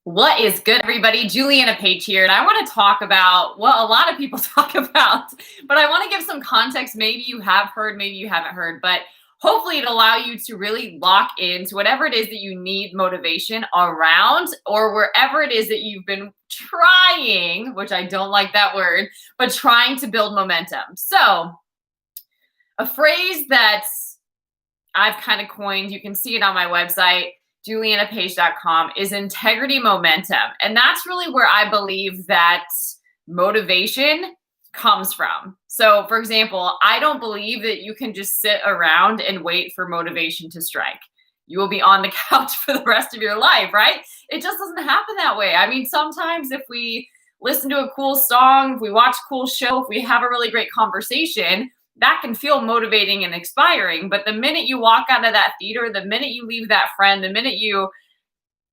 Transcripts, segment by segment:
What is good, everybody? Juliana Page here, and I want to talk about what a lot of people talk about, but I want to give some context. Maybe you have heard, maybe you haven't heard, but hopefully it'll allow you to really lock into whatever it is that you need motivation around, or wherever it is that you've been trying, which I don't like that word, but trying to build momentum. So, a phrase that I've kind of coined, you can see it on my website, julianapage.com, is integrity momentum. And that's really where I believe that motivation comes from. So, for example, I don't believe that you can just sit around and wait for motivation to strike. You will be on the couch for the rest of your life, right? It just doesn't happen that way. I mean, sometimes if we listen to a cool song, if we watch a cool show, if we have a really great conversation, that can feel motivating and inspiring. But the minute you walk out of that theater, the minute you leave that friend, the minute you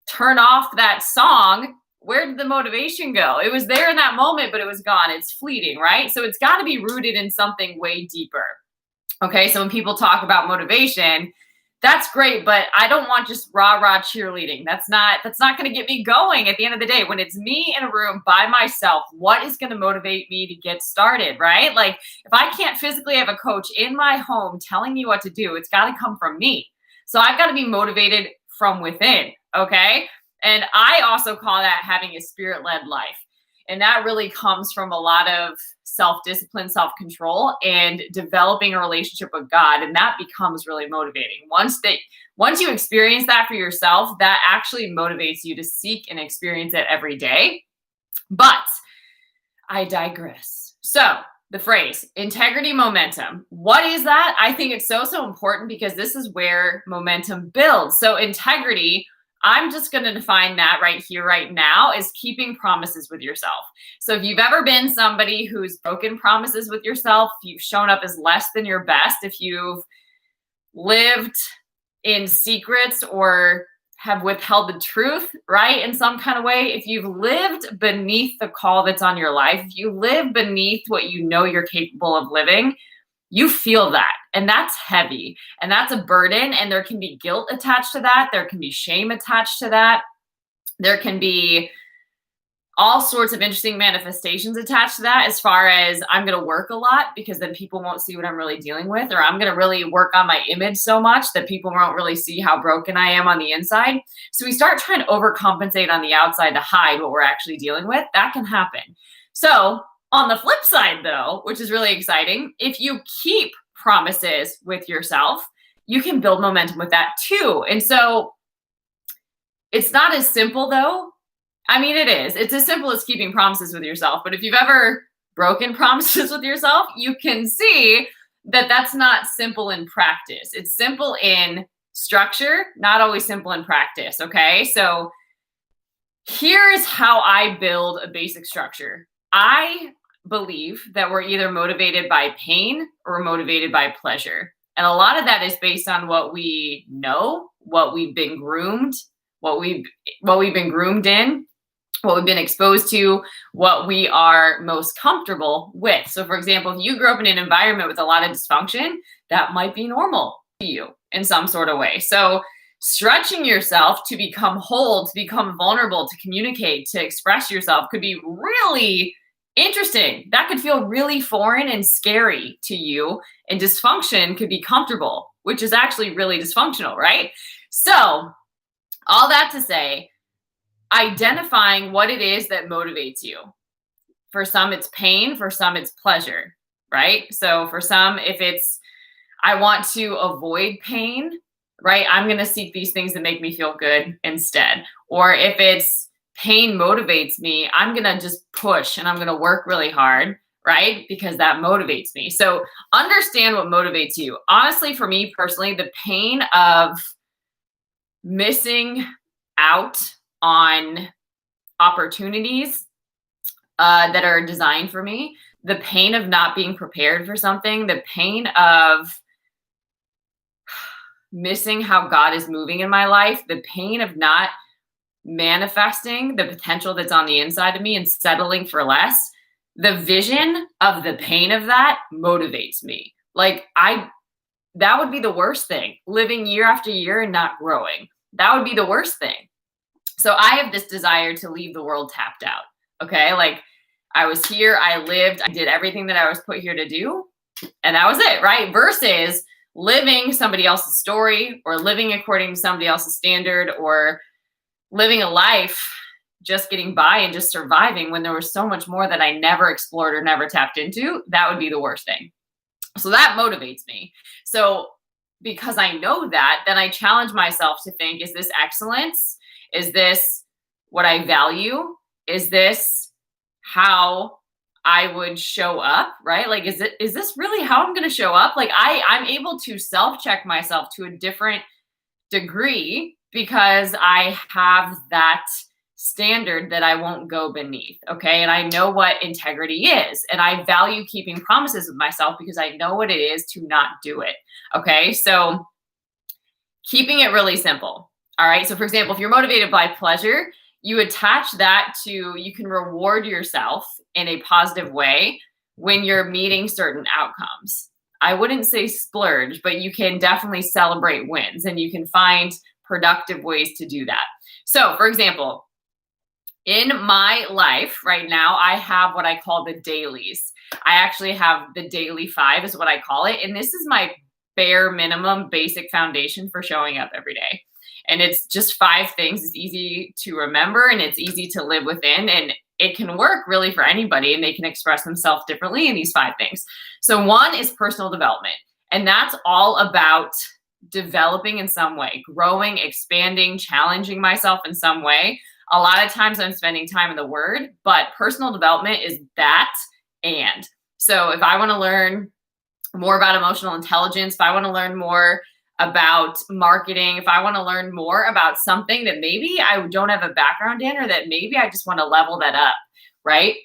turn off that song, where did the motivation go? It was there in that moment, but it was gone. It's fleeting, right? So it's got to be rooted in something way deeper. Okay, so when people talk about motivation, that's great, but I don't want just rah-rah cheerleading. That's not going to get me going at the end of the day. When it's me in a room by myself, what is going to motivate me to get started, right? Like, if I can't physically have a coach in my home telling me what to do, it's got to come from me. So I've got to be motivated from within, okay? And I also call that having a spirit-led life. And that really comes from a lot of self-discipline, self-control, and developing a relationship with God. And that becomes really motivating. Once you experience that for yourself, that actually motivates you to seek and experience it every day. But I digress. So the phrase integrity momentum, what is that? I think it's so important because this is where momentum builds. So integrity, I'm just going to define that right here, right now, is keeping promises with yourself. So if you've ever been somebody who's broken promises with yourself, if you've shown up as less than your best, if you've lived in secrets or have withheld the truth, right, in some kind of way, if you've lived beneath the call that's on your life, if you live beneath what you know you're capable of living, you feel that. And that's heavy. And that's a burden. And there can be guilt attached to that. There can be shame attached to that. There can be all sorts of interesting manifestations attached to that, as far as I'm going to work a lot because then people won't see what I'm really dealing with, or I'm going to really work on my image so much that people won't really see how broken I am on the inside. So we start trying to overcompensate on the outside to hide what we're actually dealing with. That can happen. So on the flip side, though, which is really exciting, if you keep promises with yourself, you can build momentum with that too. And so it's not as simple, though. I mean, it is. It's as simple as keeping promises with yourself. But if you've ever broken promises with yourself, you can see that that's not simple in practice. It's simple in structure, not always simple in practice, okay? So here's how I build a basic structure. I believe that we're either motivated by pain or motivated by pleasure. And a lot of that is based on what we know, what we've been groomed, what we've been groomed in, what we've been exposed to, what we are most comfortable with. So for example, if you grew up in an environment with a lot of dysfunction, that might be normal to you in some sort of way. So stretching yourself to become whole, to become vulnerable, to communicate, to express yourself could be really interesting. That could feel really foreign and scary to you. And dysfunction could be comfortable, which is actually really dysfunctional, right? So all that to say, identifying what it is that motivates you. For some, it's pain. For some, it's pleasure, right? So for some, if it's, I want to avoid pain, right? I'm going to seek these things that make me feel good instead. Or if it's pain motivates me, I'm going to just push and I'm going to work really hard, right? Because that motivates me. So understand what motivates you. Honestly, for me personally, the pain of missing out on opportunities that are designed for me, the pain of not being prepared for something, the pain of missing how God is moving in my life, the pain of not manifesting the potential that's on the inside of me and settling for less, the vision of the pain of that motivates me. Like that would be the worst thing, living year after year and not growing. That would be the worst thing. So I have this desire to leave the world tapped out. Okay. Like I was here, I lived, I did everything that I was put here to do. And that was it, right? Versus living somebody else's story or living according to somebody else's standard or living a life just getting by and just surviving when there was so much more that I never explored or never tapped into. That would be the worst thing. So that motivates me. So because I know that, then I challenge myself to think, is this excellence? Is this what I value? Is this how I would show up, right? Like, is this really how I'm going to show up? Like I'm able to self-check myself to a different degree because I have that standard that I won't go beneath. Okay. And I know what integrity is. And I value keeping promises with myself because I know what it is to not do it. Okay. So keeping it really simple. All right. So for example, if you're motivated by pleasure, you attach that to, you can reward yourself in a positive way when you're meeting certain outcomes. I wouldn't say splurge, but you can definitely celebrate wins and you can find productive ways to do that. So for example, in my life right now, I have what I call the dailies. I actually have the daily 5 is what I call it. And this is my bare minimum basic foundation for showing up every day. And it's just 5 things. It's easy to remember and it's easy to live within. And it can work really for anybody and they can express themselves differently in these 5 things. So 1 is personal development. And that's all about developing in some way, growing, expanding, challenging myself in some way. A lot of times I'm spending time in the Word, but personal development is that. And so if I want to learn more about emotional intelligence, if I want to learn more about marketing, if I want to learn more about something that maybe I don't have a background in, or that maybe I just want to level that up, right?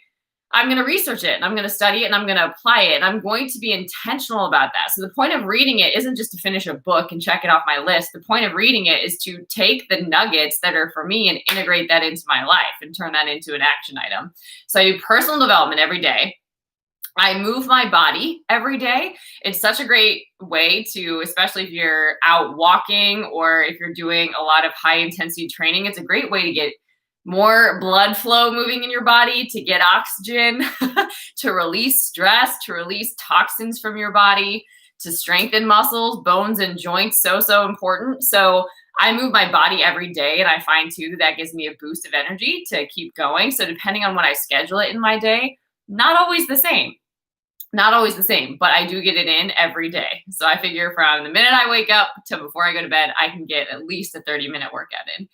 I'm going to research it and I'm going to study it and I'm going to apply it. And I'm going to be intentional about that. So the point of reading it isn't just to finish a book and check it off my list. The point of reading it is to take the nuggets that are for me and integrate that into my life and turn that into an action item. So I do personal development every day. I move my body every day. It's such a great way to, especially if you're out walking or if you're doing a lot of high intensity training, it's a great way to get more blood flow moving in your body, to get oxygen, to release stress, to release toxins from your body, to strengthen muscles, bones, and joints. So important. So I move my body every day, and I find too that gives me a boost of energy to keep going. So depending on when I schedule it in my day, not always the same. Not always the same, but I do get it in every day. So I figure from the minute I wake up to before I go to bed, I can get at least a 30-minute workout in.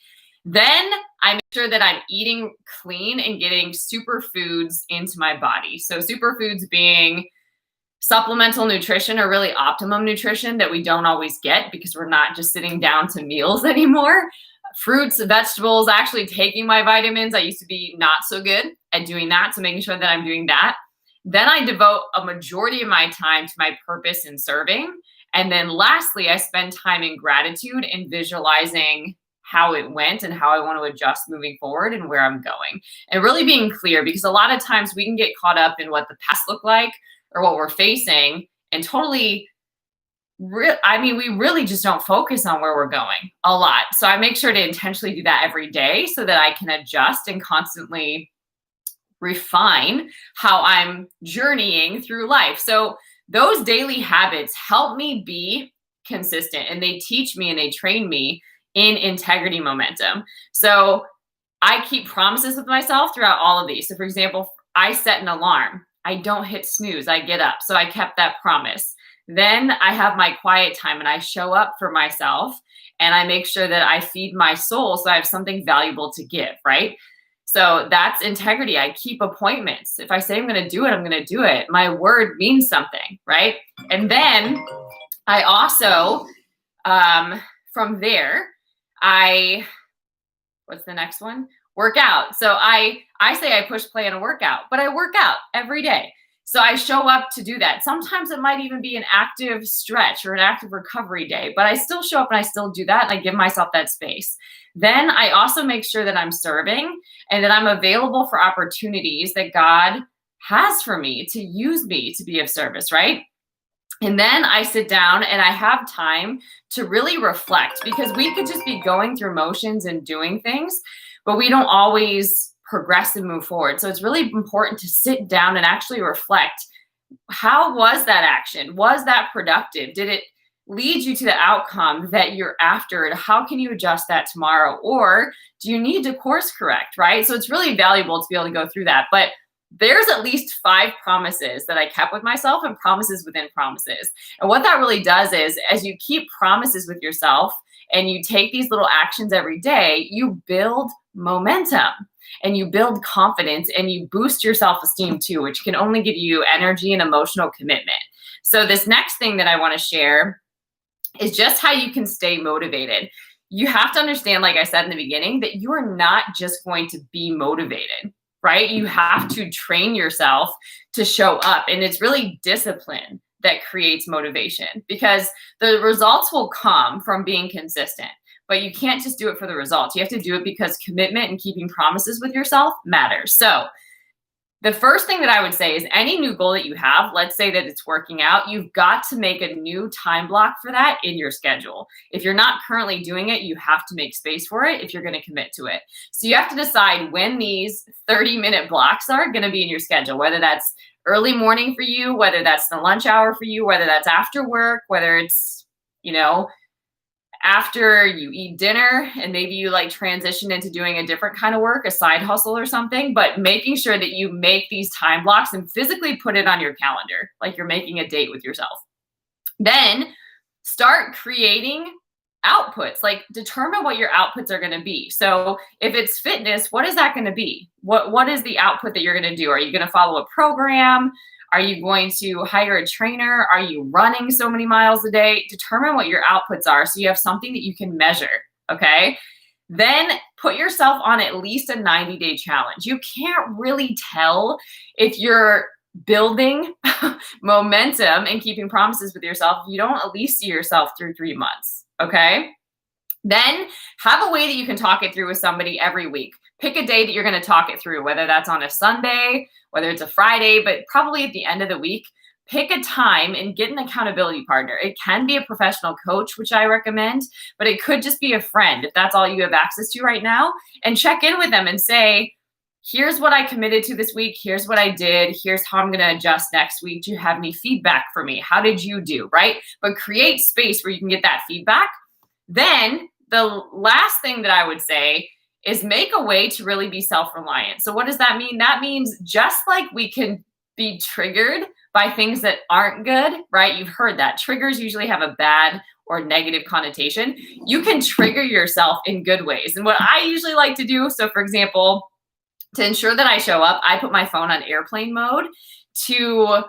Then I make sure that I'm eating clean and getting superfoods into my body. So superfoods being supplemental nutrition or really optimum nutrition that we don't always get because we're not just sitting down to meals anymore. Fruits, vegetables, actually taking my vitamins. I used to be not so good at doing that. So making sure that I'm doing that. Then I devote a majority of my time to my purpose in serving. And then lastly, I spend time in gratitude and visualizing how it went and how I want to adjust moving forward and where I'm going. And really being clear, because a lot of times we can get caught up in what the past looked like or what we're facing and totally, we really just don't focus on where we're going a lot. So I make sure to intentionally do that every day so that I can adjust and constantly refine how I'm journeying through life. So those daily habits help me be consistent and they teach me and they train me in integrity momentum. So I keep promises with myself throughout all of these. So for example, I set an alarm. I don't hit snooze. I get up. So I kept that promise. Then I have my quiet time and I show up for myself and I make sure that I feed my soul so I have something valuable to give, right? So that's integrity. I keep appointments. If I say I'm going to do it, I'm going to do it. My word means something, right? And then I also, from there, what's the next one? Work out. So I say I push play on a workout, but I work out every day. So I show up to do that. Sometimes it might even be an active stretch or an active recovery day, but I still show up and I still do that. And I give myself that space. Then I also make sure that I'm serving and that I'm available for opportunities that God has for me to use me to be of service, right? And then I sit down and I have time to really reflect because we could just be going through motions and doing things. but we don't always progress and move forward. So it's really important to sit down and actually reflect. How was that action? Was that productive? Did it lead you to the outcome that you're after? And how can you adjust that tomorrow? Or do you need to course correct, right? So it's really valuable to be able to go through that. But there's at least 5 promises that I kept with myself, and promises within promises. And what that really does is, as you keep promises with yourself and you take these little actions every day, you build momentum and you build confidence and you boost your self-esteem too, which can only give you energy and emotional commitment. So this next thing that I want to share is just how you can stay motivated. You have to understand, like I said in the beginning, that you are not just going to be motivated, right? You have to train yourself to show up. And it's really discipline that creates motivation, because the results will come from being consistent. But you can't just do it for the results. You have to do it because commitment and keeping promises with yourself matters. So the first thing that I would say is, any new goal that you have, let's say that it's working out, you've got to make a new time block for that in your schedule. If you're not currently doing it, you have to make space for it if you're going to commit to it. So you have to decide when these 30-minute blocks are going to be in your schedule, whether that's early morning for you, whether that's the lunch hour for you, whether that's after work, whether it's, after you eat dinner and maybe you like transition into doing a different kind of work, a side hustle or something, but making sure that you make these time blocks and physically put it on your calendar, like you're making a date with yourself. Then start creating outputs, like determine what your outputs are going to be. So if it's fitness, what is that going to be? What is the output that you're going to do? Are you going to follow a program? Are you going to hire a trainer? Are you running so many miles a day? Determine what your outputs are so you have something that you can measure, okay? Then put yourself on at least a 90-day challenge. You can't really tell if you're building momentum and keeping promises with yourself if you don't at least see yourself through 3 months, okay? Then have a way that you can talk it through with somebody every week. Pick a day that you're going to talk it through, whether that's on a Sunday, whether it's a Friday, but probably at the end of the week. Pick a time and get an accountability partner. It can be a professional coach, which I recommend, but it could just be a friend if that's all you have access to right now. And check in with them and say, here's what I committed to this week. Here's what I did. Here's how I'm going to adjust next week. Do you have any feedback for me? How did you do, right? But create space where you can get that feedback. Then the last thing that I would say is make a way to really be self-reliant. So what does that mean? That means just like we can be triggered by things that aren't good, right? You've heard that. Triggers usually have a bad or negative connotation. You can trigger yourself in good ways. And what I usually like to do, so for example, to ensure that I show up, I put my phone on airplane mode to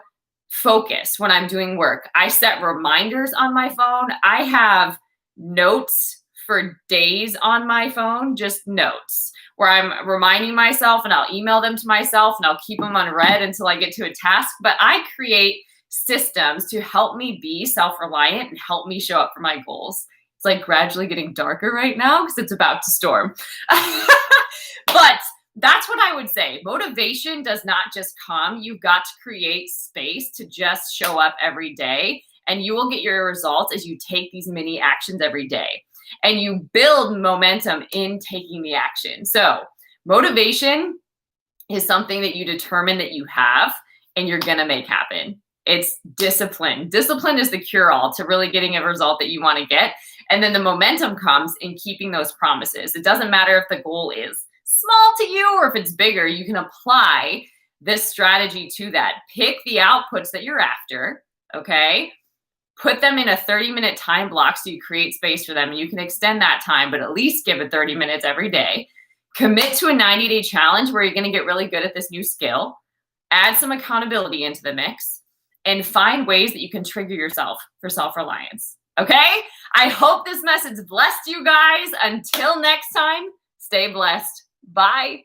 focus when I'm doing work. I set reminders on my phone. I have notes for days on my phone, just notes where I'm reminding myself, and I'll email them to myself and I'll keep them unread until I get to a task. But I create systems to help me be self-reliant and help me show up for my goals. It's like gradually getting darker right now because it's about to storm. But that's what I would say. Motivation does not just come. You've got to create space to just show up every day, and you will get your results as you take these mini actions every day. And you build momentum in taking the action. So motivation is something that you determine that you have and you're going to make happen. It's discipline. Discipline is the cure-all to really getting a result that you want to get. And then the momentum comes in keeping those promises. It doesn't matter if the goal is small to you or if it's bigger. You can apply this strategy to that. Pick the outputs that you're after, okay? Put them in a 30-minute time block so you create space for them, and you can extend that time, but at least give it 30 minutes every day. Commit to a 90-day challenge where you're going to get really good at this new skill. Add some accountability into the mix and find ways that you can trigger yourself for self-reliance. Okay? I hope this message blessed you guys. Until next time, stay blessed. Bye.